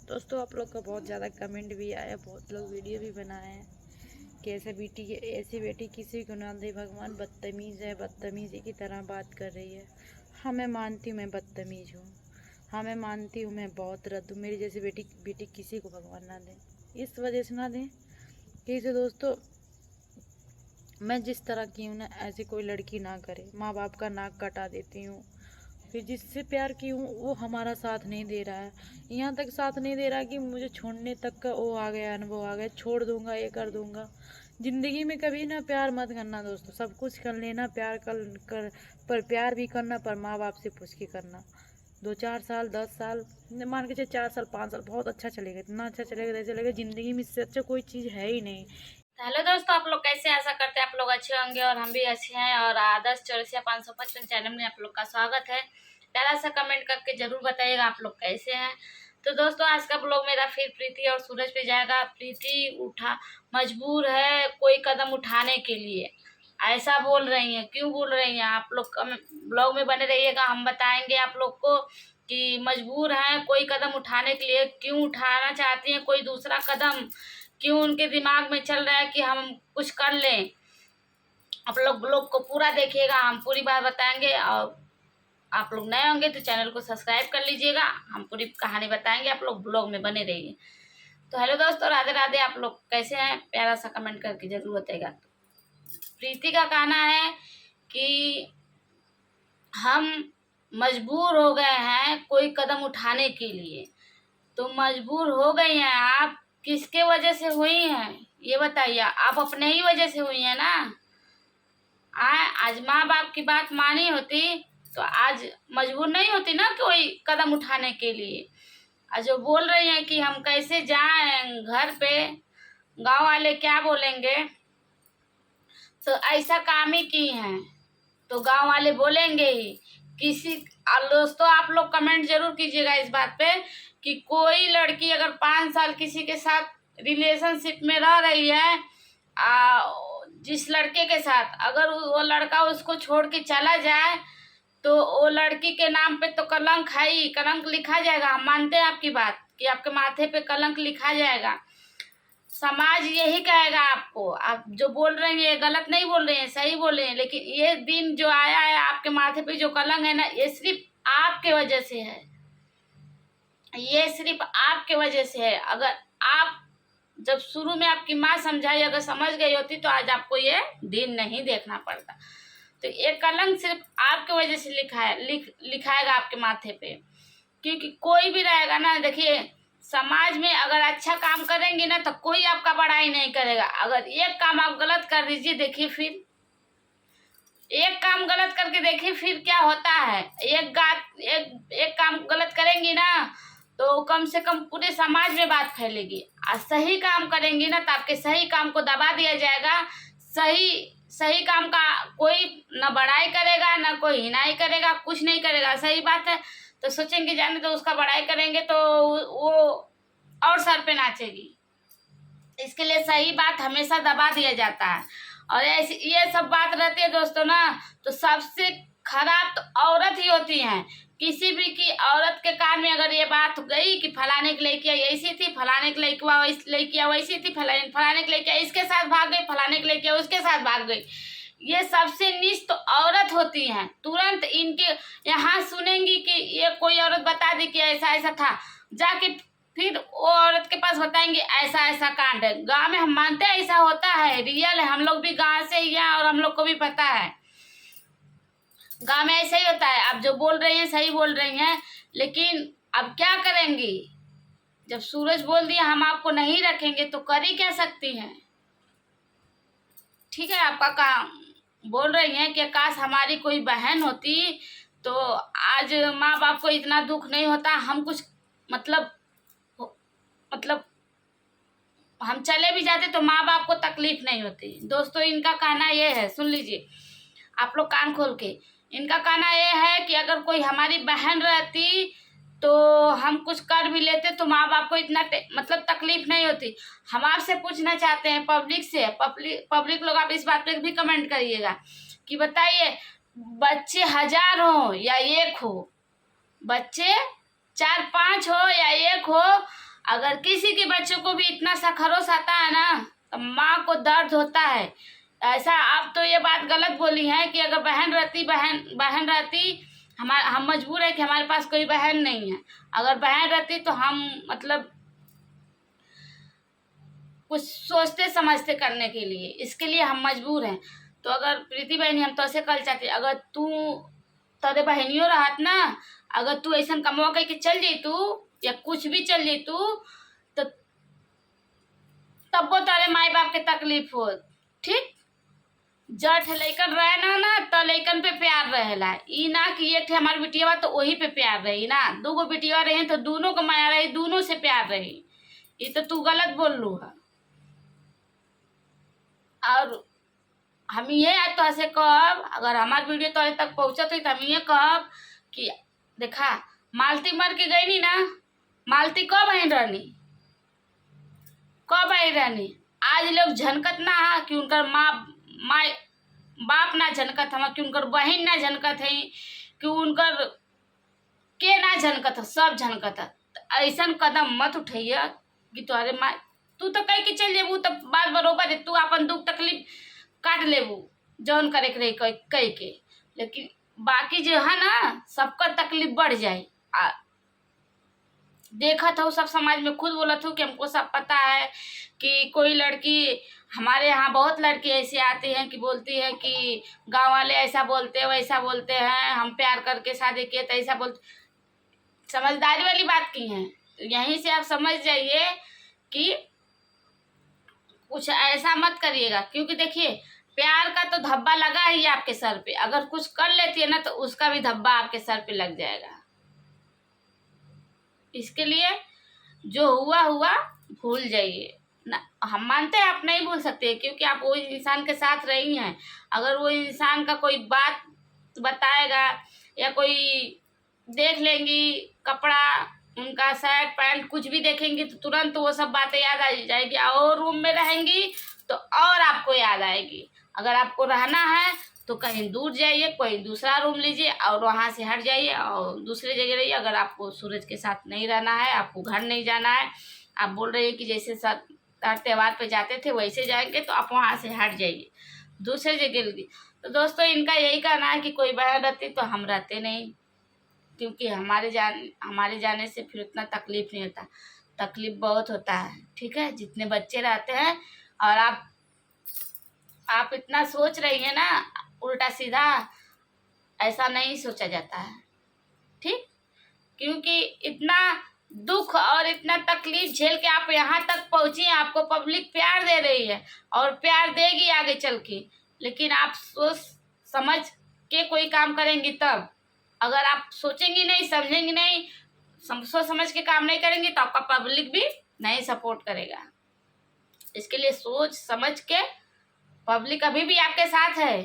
दोस्तों आप लोग का बहुत ज़्यादा कमेंट भी आया, बहुत लोग वीडियो भी बनाए हैं कि ऐसी बेटी किसी को ना दे भगवान। बदतमीज़ है, बदतमीज़ी की तरह बात कर रही है। हाँ, मैं मानती हूँ मैं बदतमीज़ हूँ। हाँ, मैं मानती हूँ मैं बहुत रद्द हूँ। मेरी जैसी बेटी किसी को भगवान ना दे। इस वजह से ना दें कि इसे दोस्तों, मैं जिस तरह की हूँ ना, ऐसी कोई लड़की ना करे। माँ बाप का नाक कटा देती हूँ। फिर जिससे प्यार की हूँ वो हमारा साथ नहीं दे रहा है। यहाँ तक साथ नहीं दे रहा कि मुझे छोड़ने तक का वो आ गया, अनुभव आ गया। छोड़ दूंगा, ये कर दूंगा। ज़िंदगी में कभी ना प्यार मत करना दोस्तों। सब कुछ कर लेना, प्यार कर पर प्यार भी करना, पर माँ बाप से पूछ के करना। 2-4 साल, 10 साल, मान के चलिए 4 साल, 5 साल बहुत अच्छा चलेगा। इतना अच्छा चलेगा, ऐसे चलेगा ज़िंदगी में, इससे अच्छा कोई चीज़ है ही नहीं। हेलो दोस्तों, आप लोग कैसे हैं? आशा करते हैं आप लोग अच्छे होंगे और हम भी अच्छे हैं। और आदर्श चौरसिया 555 चैनल में आप लोग का स्वागत है। प्यारा सा कमेंट करके जरूर बताइएगा आप लोग कैसे हैं। तो दोस्तों, आज का ब्लॉग मेरा फिर प्रीति और सूरज पे जाएगा। प्रीति मजबूर है कोई कदम उठाने के लिए, ऐसा बोल रही हैं। क्यों बोल रही हैं आप लोग ब्लॉग में बने रहिएगा, हम बताएंगे आप लोग को कि मजबूर हैं कोई कदम उठाने के लिए। क्यों उठाना चाहती हैं कोई दूसरा कदम, क्यों उनके दिमाग में चल रहा है कि हम कुछ कर लें। आप लोग ब्लॉग को पूरा देखिएगा, हम पूरी बात बताएंगे। और आप लोग नए होंगे तो चैनल को सब्सक्राइब कर लीजिएगा, हम पूरी कहानी बताएंगे, आप लोग ब्लॉग में बने रहिए। तो हेलो दोस्तों, राधे राधे। आप लोग कैसे हैं? प्यारा सा कमेंट करके जरूर बताइएगा। प्रीति का कहना है कि हम मजबूर हो गए हैं कोई कदम उठाने के लिए। तो मजबूर हो गई हैं आप, किसके वजह से हुई हैं ये बताइए। आप अपने ही वजह से हुई हैं ना। आज माँ बाप की बात मानी होती तो आज मजबूर नहीं होती ना कोई कदम उठाने के लिए। आज जो बोल रही हैं कि हम कैसे जाएं घर पे, गांव वाले क्या बोलेंगे, तो ऐसा काम ही की हैं तो गांव वाले बोलेंगे ही। किसी दोस्तों, आप लोग कमेंट जरूर कीजिएगा इस बात पे कि कोई लड़की अगर 5 साल किसी के साथ रिलेशनशिप में रह रही है, जिस लड़के के साथ, अगर वो लड़का उसको छोड़ के चला जाए तो वो लड़की के नाम पे तो कलंक है ही, कलंक लिखा जाएगा। हम मानते हैं आपकी बात कि आपके माथे पे कलंक लिखा जाएगा। समाज यही कहेगा आपको। आप जो बोल रहे हैं गलत नहीं बोल रहे हैं, सही बोल रहे हैं। लेकिन ये दिन जो आया है, आपके माथे पे जो कलंक है ना, ये सिर्फ आपके वजह से है। ये सिर्फ आपके वजह से है। अगर आप जब शुरू में आपकी माँ समझाई, अगर समझ गई होती तो आज आपको ये दिन नहीं देखना पड़ता। तो ये कलंक सिर्फ आपके वजह से लिखाएगा आपके माथे पे। क्योंकि कोई भी रहेगा ना, देखिए समाज में अगर अच्छा काम करेंगे ना तो कोई आपका बड़ाई नहीं करेगा। अगर एक काम आप गलत कर दीजिए, देखिए फिर एक काम गलत करके देखिए फिर क्या होता है। एक काम गलत करेंगी ना तो कम से कम पूरे समाज में बात फैलेगी। और सही काम करेंगी ना तो आपके सही काम को दबा दिया जाएगा। सही काम का कोई ना बड़ाई करेगा, ना कोई हिनाई करेगा, कुछ नहीं करेगा। सही बात है तो सोचेंगे जाने तो उसका बड़ाई करेंगे तो वो और सर पे नाचेगी। इसके लिए सही बात हमेशा दबा दिया जाता है। और ऐसी ये सब बात रहती है दोस्तों ना, तो सबसे खराब तो औरत ही होती है। किसी भी की औरत के कान में अगर ये बात गई कि फलाने की लड़कियां ऐसी थी, फलाने की लड़कियां वैसी थी, फलाने की लड़कियां इसके साथ भाग गई, फलाने की लड़कियां उसके साथ भाग गई, ये सबसे नीच तो औरत होती हैं। तुरंत इनके यहाँ सुनेंगी कि ये कोई औरत बता दी कि ऐसा ऐसा था, जाके फिर वो औरत के पास बताएंगे ऐसा ऐसा कांड है। गांव में हम मानते हैं ऐसा होता है, रियल है। हम लोग भी गांव से ही हैं और हम लोग को भी पता है गांव में ऐसा ही होता है। आप जो बोल रही हैं सही बोल रही हैं, लेकिन अब क्या करेंगी। जब सूरज बोल दिया हम आपको नहीं रखेंगे तो कर ही क्या सकती हैं। ठीक है, आपका काम बोल रही हैं कि काश हमारी कोई बहन होती तो आज माँ बाप को इतना दुख नहीं होता। हम कुछ मतलब हम चले भी जाते तो माँ बाप को तकलीफ नहीं होती। दोस्तों, इनका कहना ये है, सुन लीजिए आप लोग कान खोल के। इनका कहना ये है कि अगर कोई हमारी बहन रहती तो हम कुछ कर भी लेते तो माँ बाप को इतना तकलीफ नहीं होती। हम आपसे पूछना चाहते हैं पब्लिक से, पब्लिक लोग आप इस बात पे भी कमेंट करिएगा कि बताइए, बच्चे 1000 हो या 1 हो, बच्चे 4-5 हो या 1 हो, अगर किसी के बच्चों को भी इतना सा खरोश आता है ना तो माँ को दर्द होता है। ऐसा आप तो ये बात गलत बोली है कि अगर बहन रहती हम मजबूर है कि हमारे पास कोई बहन नहीं है। अगर बहन रहती तो हम मतलब कुछ सोचते समझते करने के लिए, इसके लिए हम मजबूर हैं। तो अगर प्रीति बहनी हम तो ऐसे कर चाहते, अगर तू तेरे बहनियों रहत ना, अगर तू ऐसा कमवा करके चल जैतू या कुछ भी चल जैतू तो तब वो तारे माई बाप के तकलीफ हो। ठीक, जठ लइकन रहे ना तो लइकन पे प्यार रहेला। ई ना कि एक हमारी बिटिया तो वही पे प्यार रही ना, 2 गो बिटिया रही तो दोनों को माया रही, दोनों से प्यार रही। ये तो तू गलत बोल लू है। और हम ये आज तो ऐसे कहब, अगर हमारी वीडियो तोरे तक पहुँचत हुई तो हम ये कहब कि देखा मालती मर के गई नी ना, मालती कब आई रहनी, आज लोग झनकत ना है कि उनकर माँ बाप ना झनकत हम, कि उनकर बहन ना झनकत है, कि उनकर के ना झनकत है, सब झनकत है। ऐसा कदम मत उठैया कि तुम्हारे माँ तू तो कह के चल जेबू तो बात बरोबर है, तू अपन दुख तकलीफ काट लेबू जौन करे के रही कह के, लेकिन बाकी जो है ना सबका तकलीफ बढ़ जाए। देखा था सब समाज में, खुद बोला था कि हमको सब पता है कि कोई लड़की, हमारे यहाँ बहुत लड़की ऐसी आती हैं कि बोलती है कि गांव वाले ऐसा बोलते वैसा बोलते हैं, हम प्यार करके शादी किए तो ऐसा बोलते। समझदारी वाली बात की है, तो यहीं से आप समझ जाइए कि कुछ ऐसा मत करिएगा, क्योंकि देखिए प्यार का तो धब्बा लगा ही आपके सर पे, अगर कुछ कर लेती है ना तो उसका भी धब्बा आपके सर पे लग जाएगा। इसके लिए जो हुआ भूल जाइए ना। हम मानते हैं आप नहीं भूल सकते क्योंकि आप वो इंसान के साथ रही हैं। अगर वो इंसान का कोई बात बताएगा या कोई देख लेंगी कपड़ा, उनका शर्ट पैंट कुछ भी देखेंगी तो तुरंत वो सब बातें याद आ जाएगी, और रूम में रहेंगी तो और आपको याद आएगी। अगर आपको रहना है तो कहीं दूर जाइए, कोई दूसरा रूम लीजिए और वहाँ से हट जाइए और दूसरी जगह रहिए। अगर आपको सूरज के साथ नहीं रहना है, आपको घर नहीं जाना है, आप बोल रहे हैं कि जैसे हर त्यौहार पे जाते थे वैसे जाएंगे, तो आप वहाँ से हट जाइए, दूसरी जगह लीजिए। तो दोस्तों इनका यही कहना है कि कोई बहन रहती तो हम रहते नहीं, क्योंकि हमारे जाने से फिर उतना तकलीफ नहीं होता। तकलीफ बहुत होता है, ठीक है, जितने बच्चे रहते हैं। और आप इतना सोच रही है ना उल्टा सीधा, ऐसा नहीं सोचा जाता है, ठीक, क्योंकि इतना दुख और इतना तकलीफ झेल के आप यहाँ तक पहुँची हैं, आपको पब्लिक प्यार दे रही है और प्यार देगी आगे चल के, लेकिन आप सोच समझ के कोई काम करेंगी तब। अगर आप सोचेंगी नहीं, समझेंगी नहीं, सोच समझ के काम नहीं करेंगी तो आपका पब्लिक भी नहीं सपोर्ट करेगा। इसके लिए सोच समझ के, पब्लिक अभी भी आपके साथ है,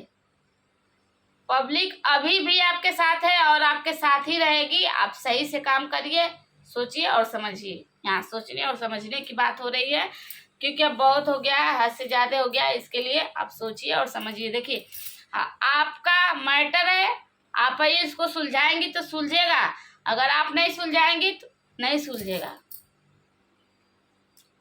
पब्लिक अभी भी आपके साथ है और आपके साथ ही रहेगी। आप सही से काम करिए, सोचिए और समझिए। यहाँ सोचने और समझने की बात हो रही है, क्योंकि अब बहुत हो गया है, हद से ज़्यादा हो गया है। इसके लिए आप सोचिए और समझिए। देखिए आपका मैटर है, आप ही इसको सुलझाएंगी तो सुलझेगा, अगर आप नहीं सुलझाएंगी तो नहीं सुलझेगा,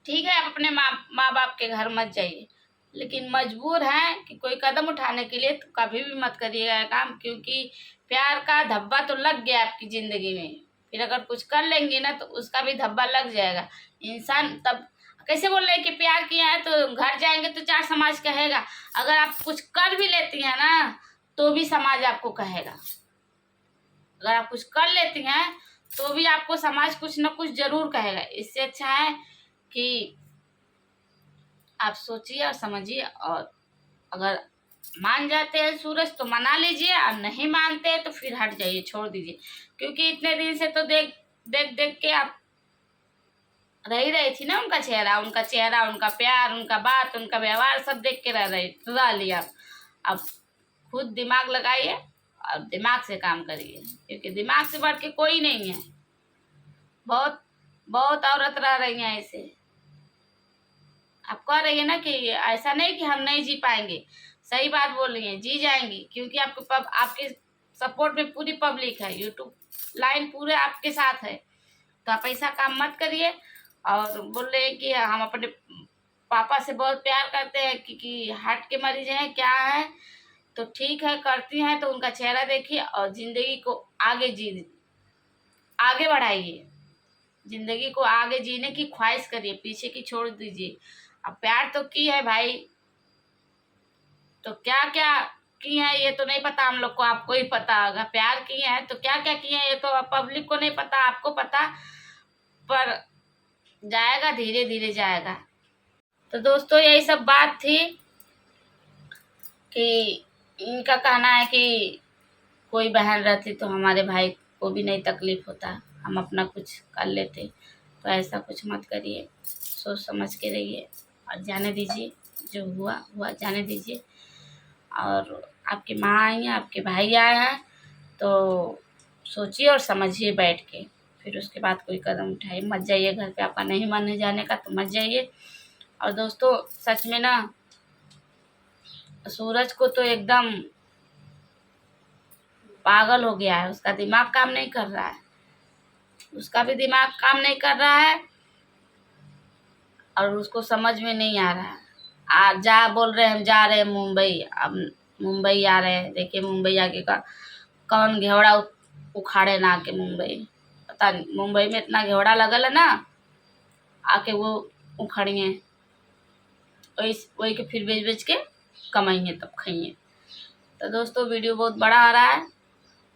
ठीक है। आप अपने माँ बाप के घर मत जाइए, लेकिन मजबूर हैं कि कोई कदम उठाने के लिए तो कभी भी मत करिएगा ये काम, क्योंकि प्यार का धब्बा तो लग गया आपकी ज़िंदगी में, फिर अगर कुछ कर लेंगे ना तो उसका भी धब्बा लग जाएगा। इंसान तब कैसे बोल रहे हैं कि प्यार किया है तो घर जाएंगे तो 4 समाज कहेगा, अगर आप कुछ कर भी लेती हैं ना तो भी समाज आपको कहेगा। अगर आप कुछ कर लेती हैं तो भी आपको समाज कुछ ना कुछ जरूर कहेगा। इससे अच्छा है कि आप सोचिए और समझिए, और अगर मान जाते हैं सूरज तो मना लीजिए, और नहीं मानते हैं तो फिर हट जाइए, छोड़ दीजिए, क्योंकि इतने दिन से तो देख के आप रही थी ना उनका चेहरा, उनका प्यार, उनका बात, उनका व्यवहार सब देख के रह लिया। अब खुद दिमाग लगाइए और दिमाग से काम करिए, क्योंकि दिमाग से बढ़ के कोई नहीं है। बहुत बहुत औरत रह रही हैं ऐसे। आप कह रही है ना कि ऐसा नहीं कि हम नहीं जी पाएंगे, सही बात बोल रही हैं, जी जाएंगी, क्योंकि आपके सपोर्ट में पूरी पब्लिक है, यूट्यूब लाइन पूरे आपके साथ है। तो आप ऐसा काम मत करिए और बोल रहे हैं कि हम अपने पापा से बहुत प्यार करते हैं कि हार्ट के मरीज हैं क्या है, तो ठीक है करती हैं, तो उनका चेहरा देखिए और जिंदगी को आगे बढ़ाइए, जिंदगी को आगे जीने की ख्वाहिश करिए, पीछे की छोड़ दीजिए। अब प्यार तो की है भाई, तो क्या क्या की है ये तो नहीं पता हम लोग को, आपको ही पता होगा। प्यार किए हैं तो क्या क्या किए हैं ये तो पब्लिक को नहीं पता, आपको पता, पर जाएगा धीरे धीरे जाएगा। तो दोस्तों यही सब बात थी कि इनका कहना है कि कोई बहन रहती तो हमारे भाई को भी नहीं तकलीफ होता, हम अपना कुछ कर लेते। तो ऐसा कुछ मत करिए, सोच समझ के रहिए और जाने दीजिए, जो हुआ हुआ जाने दीजिए। और आपकी माँ आई हैं, आपके भाई आए हैं, तो सोचिए और समझिए बैठ के, फिर उसके बाद कोई कदम उठाइए। मत जाइए घर पे, आपका नहीं मन है जाने का तो मत जाइए। और दोस्तों सच में ना सूरज को तो एकदम पागल हो गया है, उसका दिमाग काम नहीं कर रहा है, उसका भी दिमाग काम नहीं कर रहा है और उसको समझ में नहीं आ रहा है। जा बोल रहे हैं हम जा रहे हैं मुंबई, अब मुंबई आ रहे हैं, देखिए मुंबई आके का कौन घेवड़ा उखाड़े ना आके मुंबई, पता नहीं मुंबई में इतना घेवड़ा लगल है ना, आके वो उखड़िए, वही के फिर बेच बेच के कमाइए तब खाइए। तो दोस्तों वीडियो बहुत बड़ा आ रहा है,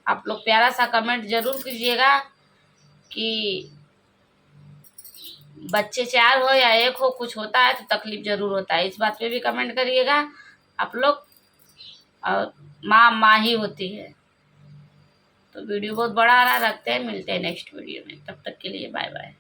आप लोग प्यारा सा कमेंट जरूर कीजिएगा कि बच्चे 4 हो या 1 हो, कुछ होता है तो तकलीफ जरूर होता है, इस बात पे भी कमेंट करिएगा आप लोग। और माँ माँ ही होती है। तो वीडियो बहुत बड़ा आ रहा है, रखते हैं, मिलते हैं नेक्स्ट वीडियो में, तब तक के लिए बाय बाय।